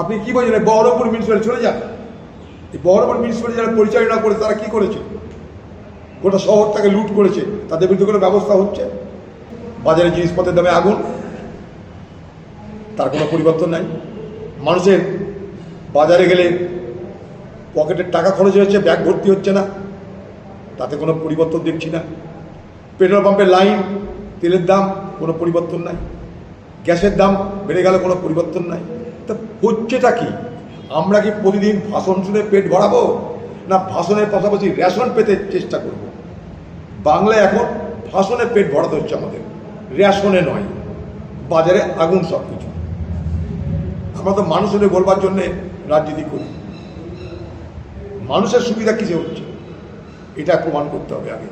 আপনি কি বলছেন? বহরমপুর মিউনিসিপ্যালিটি চলে যান। এই বহরমপুর মিউনিসিপ্যালিটি যারা পরিচালনা করে তারা কি করেছে? গোটা শহরটাকে লুট করেছে, তাদের বিরুদ্ধে কোনো ব্যবস্থা হচ্ছে? বাজারে জিনিসপত্রের দামে আগুন, তার কোনো পরিবর্তন নাই। মানুষের বাজারে গেলে পকেটের টাকা খরচ হচ্ছে, ব্যাগ ভর্তি হচ্ছে না, তাতে কোনো পরিবর্তন দেখছি না। পেট্রোল পাম্পের লাইন, তেলের দাম কোনো পরিবর্তন নাই, গ্যাসের দাম বেড়ে গেলে কোনো পরিবর্তন নাই। তা হচ্ছেটা কি? আমরা কি প্রতিদিন ভাষণ শুনে পেট ভরাবো, না ভাষণের পাশাপাশি রেশন পেতে চেষ্টা করব? বাংলায় এখন ভাষণে পেট ভরাতে হচ্ছে আমাদের, রেশনে নয়। বাজারে আগুন সব কিছু। আমরা তো মানুষের বলবার জন্যে রাজনীতি করি, মানুষের সুবিধা কিসে হচ্ছে এটা প্রমাণ করতে হবে আগে।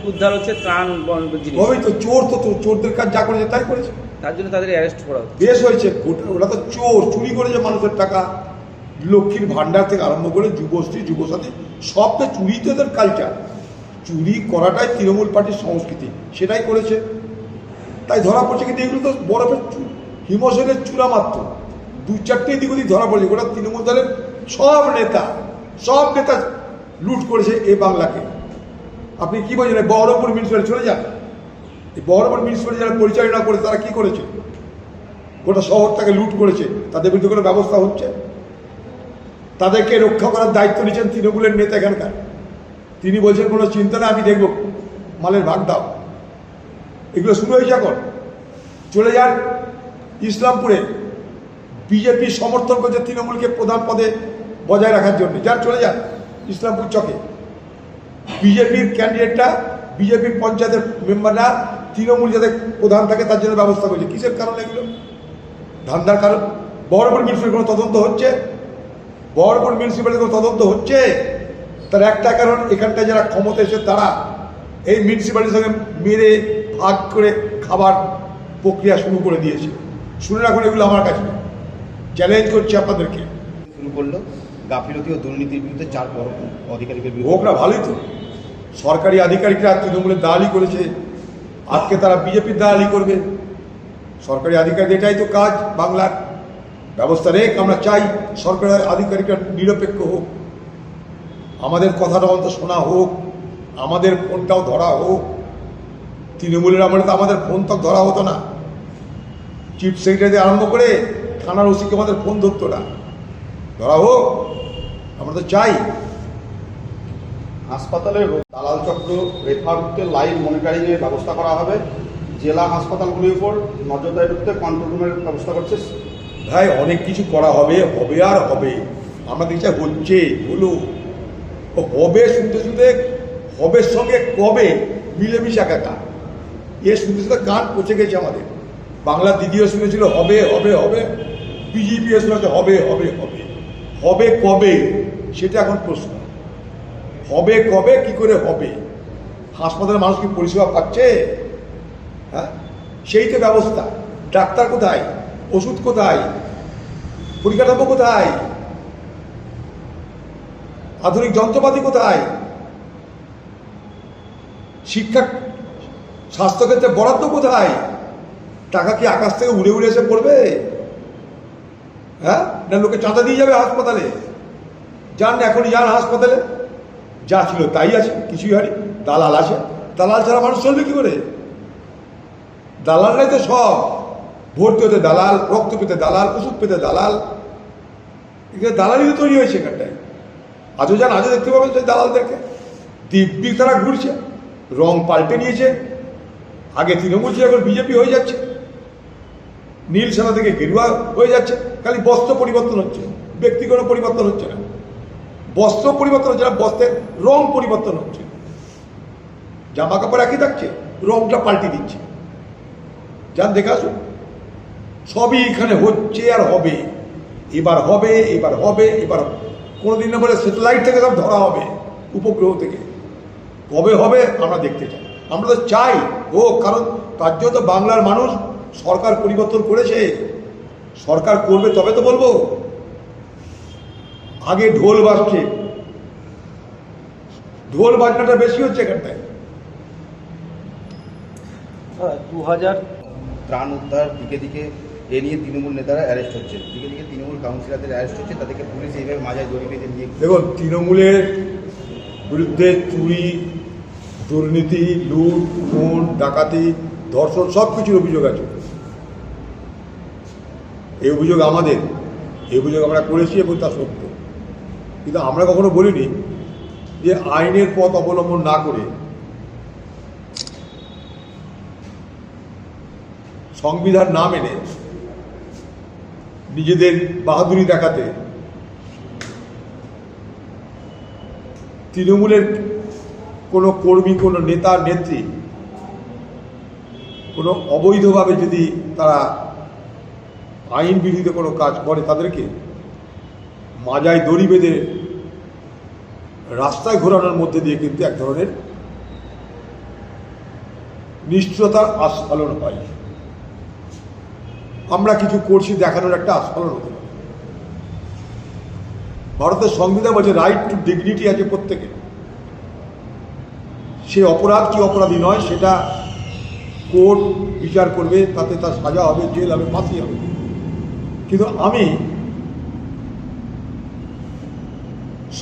উদ্ধার হচ্ছে ত্রাণ জিনিস, ওই তো চোর, তো চোরদের কাজ যা করেছে তাই করেছে। তার জন্য তাদের অ্যারেস্ট করা হচ্ছে। বেশ হয়েছে, ওরা তো চোর, চুরি করেছে মানুষের টাকা। লক্ষ্মীর ভান্ডার থেকে আরম্ভ করে যুবশ্রী, যুবসাথী, সব তো চুরি, তো এদের কালচার। চুরি করাটাই তৃণমূল পার্টির সংস্কৃতি, সেটাই করেছে, তাই ধরা পড়ছে। কিন্তু এগুলো তো বরফের হিমশৈলের চূড়া মাত্র, দু চারটে দিক ওদিক ধরা পড়ছে। গোটা তৃণমূল দলের সব নেতা লুট করেছে এ বাংলাকে। আপনি কি বলছেন? বহরমপুর মিউনিসিপ্যালিটি চলে যান। এই বহরমপুর মিউনিসিপ্যালিটি যারা পরিচালনা করে তারা কি করেছে? গোটা শহরটাকে লুট করেছে, তাদের বিরুদ্ধে কোনো ব্যবস্থা হচ্ছে? তাদেরকে রক্ষা করার দায়িত্ব নিচ্ছেন তৃণমূলের নেতা এখানকার। তিনি বলছেন কোনো চিন্তা না, আমি দেখব, মালের ভাগ দাও। এগুলো শুরু হয়েছে এখন। চলে যান ইসলামপুরে, বিজেপি সমর্থন করছে তৃণমূলকে প্রধান পদে বজায় রাখার জন্য। যান, চলে যান ইসলামপুর চকে। বিজেপির ক্যান্ডিডেটটা, বিজেপির পঞ্চায়েতের মেম্বাররা তৃণমূল যাতে প্রধান থাকে তার জন্য ব্যবস্থা করছে। কিসের কারণ এগুলো? ধান্দার কারণ। বহরমপুর মিউনিসিপ্যালিটি কোনো তদন্ত হচ্ছে? বহরমপুর মিউনিসিপ্যালিটি কোনো তদন্ত হচ্ছে? তার একটা কারণ, এখানটায় যারা ক্ষমতা এসে তারা এই মিউনিসিপ্যালিটির সঙ্গে মেরে ভাগ করে খাবার প্রক্রিয়া শুরু করে দিয়েছে। শুনে রাখুন, এগুলো আমার কাছে চ্যালেঞ্জ করছি আপনাদেরকে। শুরু করলো গাফিলতি ও দুর্নীতির বিরুদ্ধে 4 বড় আধিকারিকের বিরুদ্ধে। হোক না, ভালোই তো। সরকারি আধিকারিকরা তৃণমূলের দালালি করেছে, আজকে তারা বিজেপির দালালি করবে। সরকারি আধিকারিক, এটাই তো কাজ বাংলার। ব্যবস্থা রেখ, আমরা চাই সরকারি আধিকারিকরা নিরপেক্ষ হোক, আমাদের কথাটা অন্তত শোনা হোক, আমাদের ফোনটাও ধরা হোক। তৃণমূলের আমলে তো আমাদের ফোন তো ধরা হতো না। চিফ সেক্রেটারি আরম্ভ করে থানার ওসিকে আমাদের ফোন ধরতো না। ধরা হোক, আমরা তো চাই। হাসপাতালের দালাল চক্র রেফারকে লাইভ মনিটরিংয়ের ব্যবস্থা করা হবে। জেলা হাসপাতালগুলির উপর নজরদারি করতে কন্ট্রোল রুমের ব্যবস্থা করছে। ভাই, অনেক কিছু করা হবে, হবে আর হবে। আমরা দেখছি হচ্ছে, হলো, হবে শুনতে শুনতে হবের সঙ্গে কবে মিলেমিশে একাকার। শুনতে শুনতে কান পচে গেছে আমাদের। বাংলা দিদিও শুনেছিল হবে হবে হবে, বিজেপিও শুনেছে হবে হবে হবে। হবে কবে সেটা এখন প্রশ্ন। হবে কবে, কি করে হবে? হাসপাতালের মানুষ কি পরিষেবা পাচ্ছে? হ্যাঁ, সেই তো ব্যবস্থা। ডাক্তার কোথায়? ওষুধ কোথায়? পরিকাঠামো কোথায়? আধুনিক যন্ত্রপাতি কোথায়? শিক্ষা, স্বাস্থ্যক্ষেত্রে বরাদ্দ কোথায়? টাকা কি আকাশ থেকে উড়ে উড়ে এসে পড়বে? হ্যাঁ, না লোকে চাঁদা দিয়ে যাবে হাসপাতালে? যান, এখনই যান হাসপাতালে, যা ছিল তাই আছে, কিছুই হয়নি। দালাল আছে, দালাল ছাড়া মানুষ চলবে কি করে? দালালরাই তো সব। ভর্তি হতে দালাল, রক্ত পেতে দালাল, ওষুধ পেতে দালাল, এখানে দালালই তো তৈরি হয়েছে এখানটায়। আজও যান, আজও দেখতে পাবেন সেই দালালদেরকে। দিব্যি তারা ঘুরছে, রং পাল্টে নিয়েছে। আগে তৃণমূল ছিল, এখন বিজেপি হয়ে যাচ্ছে। নীল সাদা থেকে গেরুয়া হয়ে যাচ্ছে, খালি বস্ত্র পরিবর্তন হচ্ছে, ব্যক্তিগত পরিবর্তন হচ্ছে না। বস্ত্র পরিবর্তন হচ্ছে না, বস্ত্রের রং পরিবর্তন হচ্ছে। জামা কাপড় একই থাকছে, রংটা পাল্টে দিচ্ছে। যান দেখে আসুন, সবই এখানে হচ্ছে আর হবে। এবার হবে, এবার হবে, এবার কোনোদিন না বলে স্যাটেলাইট থেকে সব ধরা হবে, উপগ্রহ থেকে। কবে হবে আমরা দেখতে চাই, আমরা তো চাই ও, কারণ তার জন্য তো বাংলার মানুষ সরকার পরিবর্তন করেছে। সরকার করবে তবে তো বলবো। আগে ঢোল বাজছে, ঢোল বাজনাটা বেশি হচ্ছে এখানটায়। 2000 ত্রাণ উদ্ধার দিকে দিকে এ নিয়ে তৃণমূল নেতারা অ্যারেস্ট হচ্ছে, দিকে দিকে তৃণমূল কাউন্সিলরদের অ্যারেস্ট হচ্ছে, তাদেরকে পুলিশ এইভাবে মাজায় দড়ি বেঁধে নিয়ে। দেখুন, তৃণমূলের বিরুদ্ধে চুরি, দুর্নীতি, লুট, খুন, ডাকাতি, ধর্ষণ সব কিছুর অভিযোগ আছে। এই অভিযোগ আমাদের, এই অভিযোগ আমরা করেছি এবং তা সত্য। কিন্তু আমরা কখনো বলিনি যে আইনের পথ অবলম্বন না করে সংবিধান না মেনে নিজেদের বাহাদুরি দেখাতে তৃণমূলের কোনো কর্মী, কোনো নেতা, নেত্রী কোনো অবৈধভাবে যদি তারা আইন বিরোধী কোনো কাজ করে, তাদেরকে মাজায় দড়ি বেঁধে রাস্তায় ঘোরানোর মধ্যে দিয়ে কিন্তু এক ধরনের নিষ্ঠুরতার আস্ফালন হয়। আমরা কিছু করছি দেখানোর একটা আস্ফালন হতে পারে। ভারতের সংবিধান বলছে রাইট টু ডিগনিটি আছে প্রত্যেকের। সে অপরাধ কি অপরাধী নয় সেটা কোর্ট বিচার করবে, তাতে তার সাজা হবে, জেল হবে, ফাঁসি হবে। কিন্তু আমি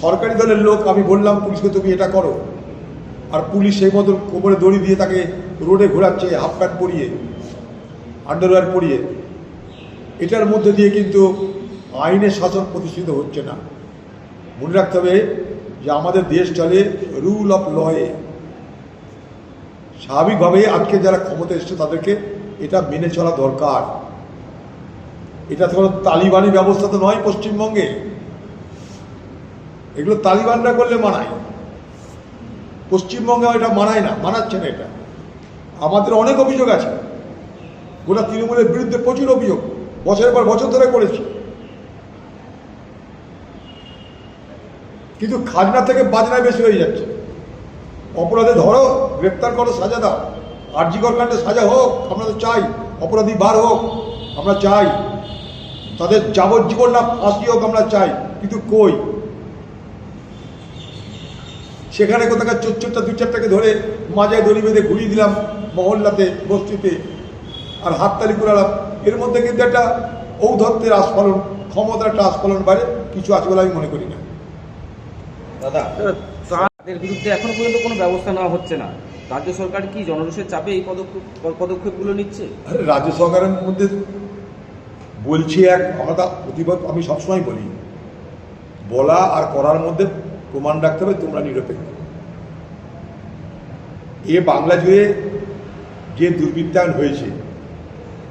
সরকারি দলের লোক, আমি বললাম পুলিশকে তুমি এটা করো, আর পুলিশ সেই মতো কোমরে দড়ি দিয়ে তাকে রোডে ঘোরাচ্ছে হাফ প্যান্ট পরিয়ে, আন্ডারওয়্যার পরিয়ে। এটার মধ্যে দিয়ে কিন্তু আইনের শাসন প্রতিষ্ঠিত হচ্ছে না। মনে রাখতে হবে যে আমাদের দেশ চলে রুল অফ লয়ে। স্বাভাবিকভাবে আজকে যারা ক্ষমতা এসছে তাদেরকে এটা মেনে চলা দরকার। এটা কোনো তালিবানি ব্যবস্থা তো নয় পশ্চিমবঙ্গে। এগুলো তালিবানরা করলে মানায়, পশ্চিমবঙ্গে এটা মানায় না, মানাচ্ছে না। এটা আমাদের অনেক অভিযোগ আছে, গোটা তৃণমূলের বিরুদ্ধে প্রচুর অভিযোগ বছরের পর বছর ধরে করেছি। কিন্তু খাজনা থেকে বাজনায় বেশি হয়ে যাচ্ছে। অপরাধে ধরো, গ্রেপ্তার করো, সাজা দাও। আরজিকর কাণ্ডে সাজা হোক, আমরা তো চাই। অপরাধী বার হোক, আমরা চাই। তাদের যাবজ্জীবন না ফাঁসি হোক, আমরা চাই। কিন্তু কই, সেখানে কোথাকার চোরটা দু চারটাকে ধরে মাজায় দড়ি বেঁধে ঘুরিয়ে দিলাম মহল্লাতে, বস্তিতে, আর হাততালি কুড়ালাম। এর মধ্যে কিন্তু একটা ঔদ্ধত্যের আস্ফালন, ক্ষমতার একটা আস্ফালন বাইরে কিছু আছে বলে আমি মনে করি না। দাদা, তাদের বিরুদ্ধে এখনো পর্যন্ত কোনো ব্যবস্থা নেওয়া হচ্ছে না। রাজ্য সরকার কি জনরোষের চাপে এই পদক্ষেপগুলো নিচ্ছে? আরে রাজ্য সরকারের মধ্যে বলছি এক, আমরা প্রতিবাদ আমি সবসময় বলি, বলা আর করার মধ্যে প্রমাণ রাখতে হবে তোমরা নিরপেক্ষ। এ বাংলা জুড়ে যে দুর্বৃত্তায়ন হয়েছে,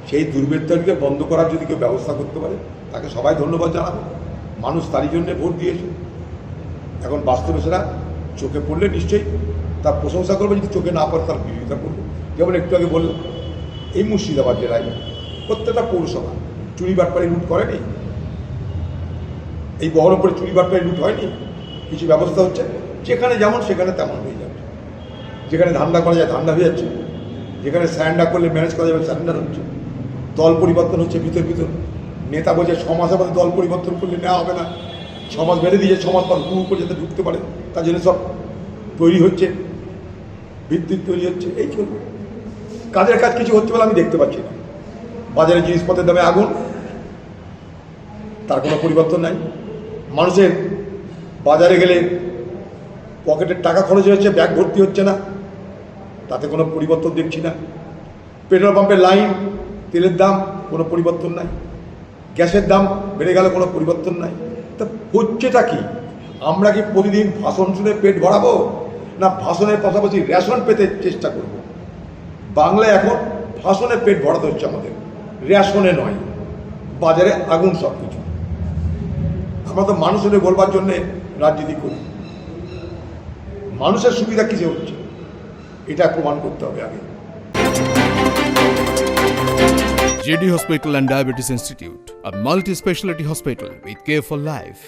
সেই দুর্বৃত্তায়নকে বন্ধ করার যদি কেউ ব্যবস্থা করতে পারে, তাকে সবাই ধন্যবাদ জানাবে। মানুষ তারই জন্যে ভোট দিয়েছে। এখন বাস্তবে সেটা চোখে পড়লে নিশ্চয়ই তার প্রশংসা করবে, যদি চোখে না পড়ে তার বিরোধিতা করবে। যেমন একটু আগে বললাম, এই মুর্শিদাবাদ জেলায় প্রত্যেকটা পৌরসভা চুরি বাটপাড়ি লুট করেনি। এই বহরমপুরে চুরি বাটপাড়ি লুট হয়নি। কিছু ব্যবস্থা হচ্ছে, যেখানে যেমন সেখানে তেমন হয়ে যাবে। যেখানে ধান্দা করা যায় ধান্দা হয়ে যাচ্ছে, যেখানে স্যারেন্ডার করলে ম্যানেজ করা যাবে স্যারেন্ডার হচ্ছে। দল পরিবর্তন হচ্ছে ভিতর ভিতর। নেতা বলছে সমাজের মধ্যে দল পরিবর্তন করলে নেওয়া হবে না, সমাজ বেড়ে দিয়ে সমাজ পর হুড় করে যাতে ঢুকতে পারে তার জন্য সব তৈরি হচ্ছে, ভিত্তি তৈরি হচ্ছে। এই চলবে, কাজের কাজ কিছু হচ্ছে বলে আমি দেখতে পাচ্ছি না। বাজারে জিনিসপত্রের দামে আগুন, তার কোনো পরিবর্তন নাই। মানুষের বাজারে গেলে পকেটের টাকা খরচ হচ্ছে, ব্যাগ ভর্তি হচ্ছে না, তাতে কোনো পরিবর্তন দেখছি না। পেট্রোল পাম্পের লাইন, তেলের দাম কোনো পরিবর্তন নাই। গ্যাসের দাম বেড়ে গেলে কোনো পরিবর্তন নাই। তা হচ্ছেটা কি? আমরা কি প্রতিদিন ভাষণ শুনে পেট ভরাবো, না ভাষণের পাশাপাশি রেশন পেতে চেষ্টা করব? বাংলায় এখন ভাষণে পেট ভরাতে হচ্ছে আমাদের। রেশনে নয়, বাজারে আগুন সব কিছু। আমরা তো মানুষের বলবার জন্যে রাজনীতি করি, মানুষের সুবিধা কিসে হচ্ছে এটা প্রমাণ করতে হবে আগে। JD Hospital and Diabetes Institute, a multi-specialty hospital with care for life.